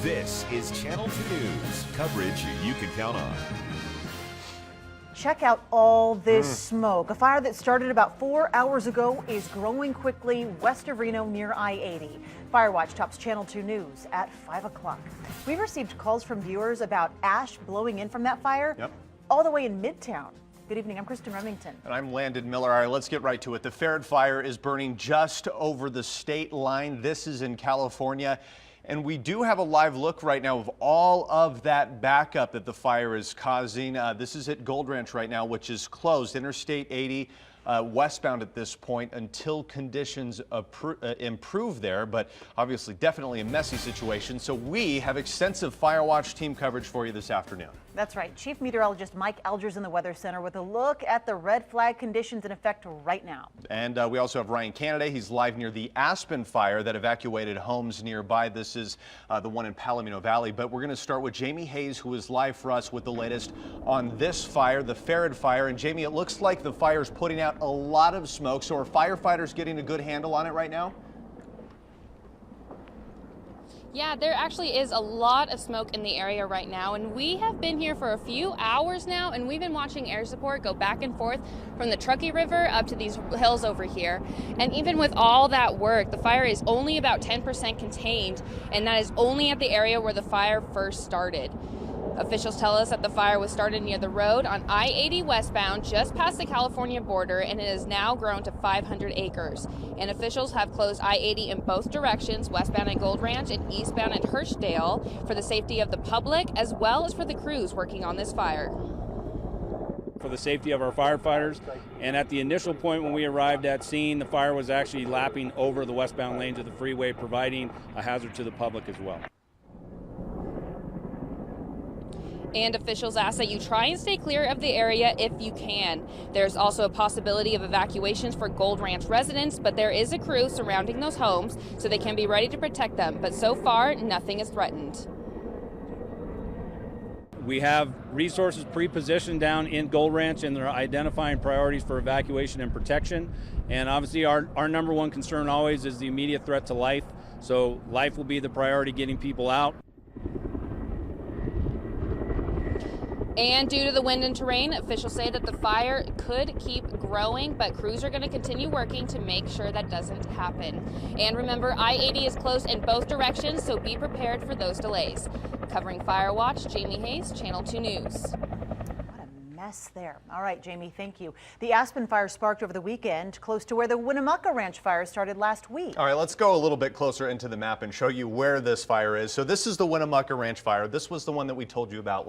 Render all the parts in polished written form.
This is Channel 2 News, coverage you can count on. Check out all this smoke. A fire that started about 4 hours ago is growing quickly west of Reno near I-80. Firewatch tops Channel 2 News at 5 o'clock. We've received calls from viewers about ash blowing in from that fire all the way in Midtown. Good evening, I'm Kristen Remington. And I'm Landon Miller. All right, let's get right to it. The Farrad fire is burning just over the state line. This is in California. And we do have a live look right now of all of that backup that the fire is causing. This is at Gold Ranch right now, which is closed. Interstate 80 westbound at this point until conditions improve there. But obviously, definitely a messy situation. So we have extensive Firewatch team coverage for you this afternoon. That's right. Chief Meteorologist Mike Algers in the Weather Center with a look at the red flag conditions in effect right now. And we also have Ryan Canada. He's live near the Aspen fire that evacuated homes nearby. This is the one in Palomino Valley. But we're going to start with Jamie Hayes, who is live for us with the latest on this fire, the Farrad fire. And Jamie, it looks like the fire is putting out a lot of smoke. So are firefighters getting a good handle on it right now? Yeah, there actually is a lot of smoke in the area right now, and we have been here for a few hours now, and we've been watching air support go back and forth from the Truckee River up to these hills over here. And even with all that work, the fire is only about 10% contained, and that is only at the area where the fire first started. Officials tell us that the fire was started near the road on I-80 westbound, just past the California border, and it has now grown to 500 acres. And officials have closed I-80 in both directions, westbound at Gold Ranch and eastbound at Hirschdale, for the safety of the public as well as for the crews working on this fire. For the safety of our firefighters, and at the initial point when we arrived at scene, the fire was actually lapping over the westbound lanes of the freeway, providing a hazard to the public as well. And officials ask that you try and stay clear of the area if you can. There's also a possibility of evacuations for Gold Ranch residents, but there is a crew surrounding those homes so they can be ready to protect them. But so far, nothing is threatened. We have resources pre-positioned down in Gold Ranch, and they're identifying priorities for evacuation and protection. And obviously our number one concern always is the immediate threat to life. So life will be the priority, getting people out. And due to the wind and terrain, officials say that the fire could keep growing, but crews are going to continue working to make sure that doesn't happen. And remember, I-80 is closed in both directions, so be prepared for those delays. Covering Firewatch, Jamie Hayes, Channel 2 News. Mess there. All right, Jamie, thank you. The Aspen fire sparked over the weekend close to where the Winnemucca Ranch fire started last week. All right, let's go a little bit closer into the map and show you where this fire is. So this is the Winnemucca Ranch fire. This was the one that we told you about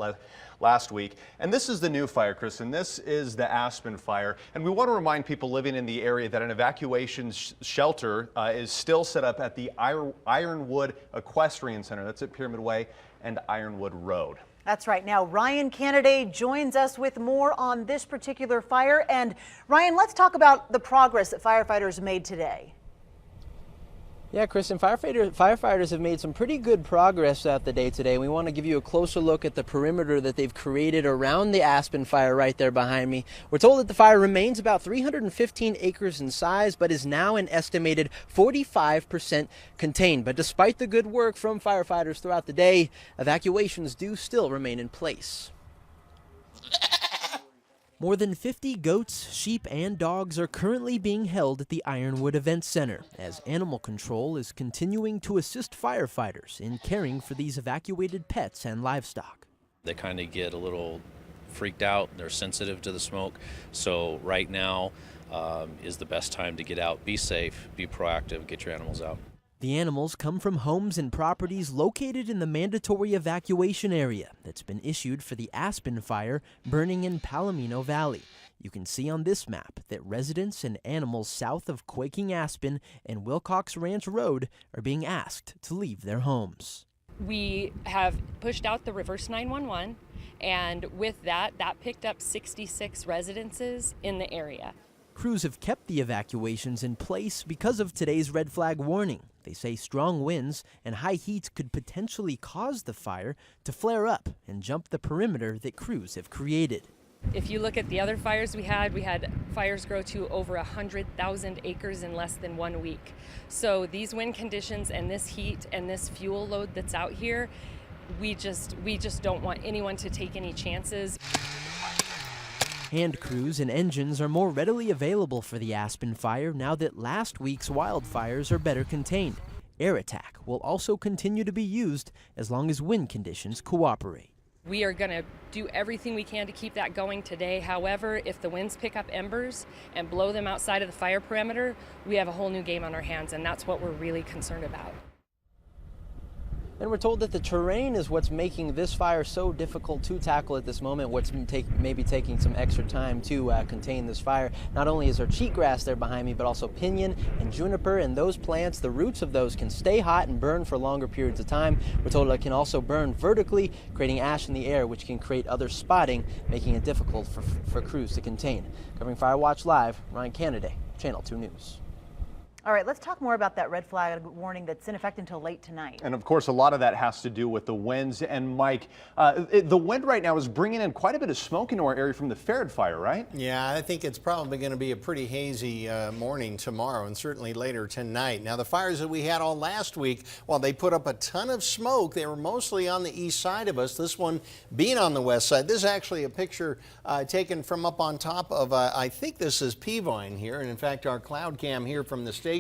last week. And this is the new fire, Kristen. This is the Aspen fire. And we want to remind people living in the area that an evacuation shelter is still set up at the Ironwood Equestrian Center. That's at Pyramid Way and Ironwood Road. That's right. Now, Ryan Canada joins us with more on this particular fire. And Ryan, let's talk about the progress that firefighters made today. Yeah, Kristen, firefighters have made some pretty good progress throughout the day today. We want to give you a closer look at the perimeter that they've created around the Aspen fire right there behind me. We're told that the fire remains about 315 acres in size, but is now an estimated 45% contained. But despite the good work from firefighters throughout the day, evacuations do still remain in place. More than 50 goats, sheep, and dogs are currently being held at the Ironwood Event Center, as Animal Control is continuing to assist firefighters in caring for these evacuated pets and livestock. They kind of get a little freaked out. They're sensitive to the smoke. So right now is the best time to get out, be safe, be proactive, get your animals out. The animals come from homes and properties located in the mandatory evacuation area that's been issued for the Aspen fire burning in Palomino Valley. You can see on this map that residents and animals south of Quaking Aspen and Wilcox Ranch Road are being asked to leave their homes. We have pushed out the reverse 911, and with that picked up 66 residences in the area. Crews have kept the evacuations in place because of today's red flag warning. They say strong winds and high heat could potentially cause the fire to flare up and jump the perimeter that crews have created. If you look at the other fires we had fires grow to over 100,000 acres in less than 1 week. So these wind conditions and this heat and this fuel load that's out here, we just don't want anyone to take any chances. Hand crews and engines are more readily available for the Aspen fire now that last week's wildfires are better contained. Air attack will also continue to be used as long as wind conditions cooperate. We are going to do everything we can to keep that going today. However, if the winds pick up embers and blow them outside of the fire perimeter, we have a whole new game on our hands, and that's what we're really concerned about. And we're told that the terrain is what's making this fire so difficult to tackle at this moment, what's maybe taking some extra time to contain this fire. Not only is there cheatgrass there behind me, but also pinyon and juniper, and those plants, the roots of those can stay hot and burn for longer periods of time. We're told it can also burn vertically, creating ash in the air, which can create other spotting, making it difficult for crews to contain. Covering Fire Watch Live, Ryan Canaday, Channel 2 News. All right, let's talk more about that red flag warning that's in effect until late tonight. And of course, a lot of that has to do with the winds. And Mike, the wind right now is bringing in quite a bit of smoke into our area from the Farad fire, right? Yeah, I think it's probably going to be a pretty hazy morning tomorrow and certainly later tonight. Now, the fires that we had all last week, while they put up a ton of smoke, they were mostly on the east side of us. This one being on the west side. This is actually a picture taken from up on top of, I think this is Peavine here. And in fact, our cloud cam here from the station,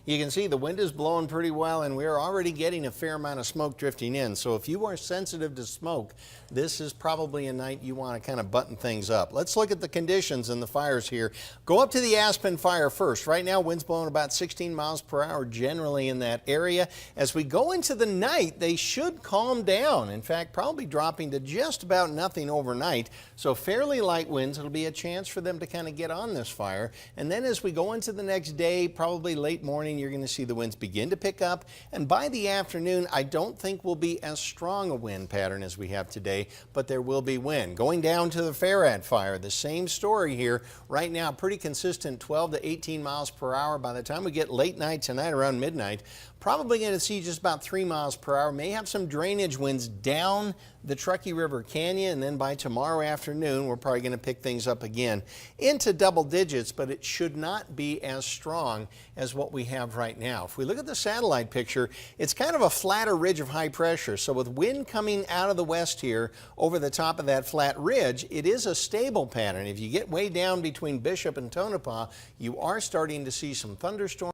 you can see the wind is blowing pretty well, and we're already getting a fair amount of smoke drifting in. So if you are sensitive to smoke, this is probably a night you want to kind of button things up. Let's look at the conditions and the fires here. Go up to the Aspen fire first. Right now, winds blowing about 16 miles per hour generally in that area. As we go into the night, they should calm down. In fact, probably dropping to just about nothing overnight. So fairly light winds. It'll be a chance for them to kind of get on this fire. And then as we go into the next day, probably late morning, you're going to see the winds begin to pick up. And by the afternoon, I don't think will be as strong a wind pattern as we have today, but there will be wind. Going down to the Farad fire, the same story here. Right now, pretty consistent 12 to 18 miles per hour. By the time we get late night tonight, around midnight, probably going to see just about 3 miles per hour. May have some drainage winds down the Truckee River Canyon, and then by tomorrow afternoon, we're probably going to pick things up again into double digits, but it should not be as strong as what we have right now. If we look at the satellite picture, it's kind of a flatter ridge of high pressure. So with wind coming out of the west here over the top of that flat ridge, it is a stable pattern. If you get way down between Bishop and Tonopah, you are starting to see some thunderstorms.